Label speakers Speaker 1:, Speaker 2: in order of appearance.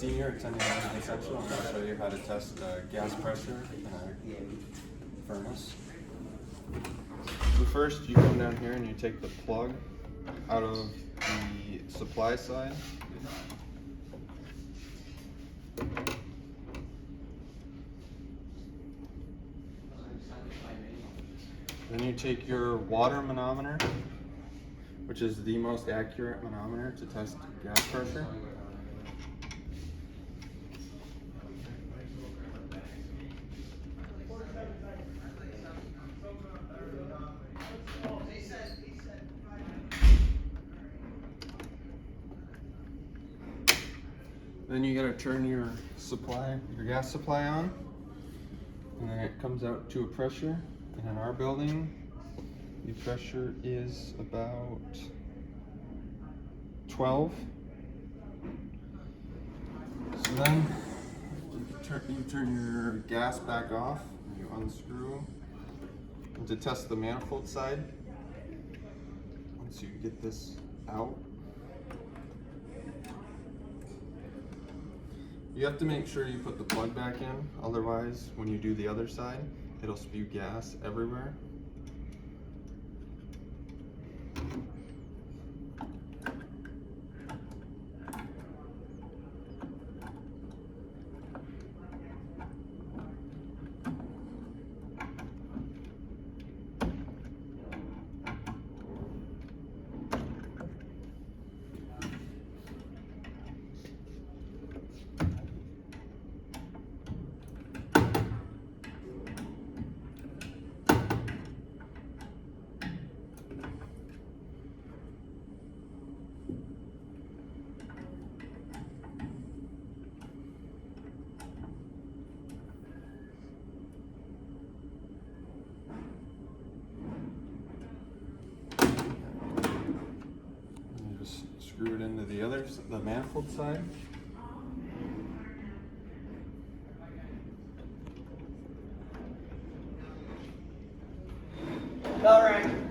Speaker 1: senior attending management section. I'm going to show you how to test gas pressure in a furnace. So first you come down here and you take the plug out of the supply side. Then you take your water manometer, which is the most accurate manometer to test gas pressure. Then you gotta turn your gas supply on, and then it comes out to a pressure. And in our building, the pressure is about 12. So then you turn your gas back off, and you unscrew. And to test the manifold side, once you get this out, you have to make sure you put the plug back in, otherwise when you do the other side, it'll spew gas everywhere. Screw it into the manifold side.
Speaker 2: Bell rang.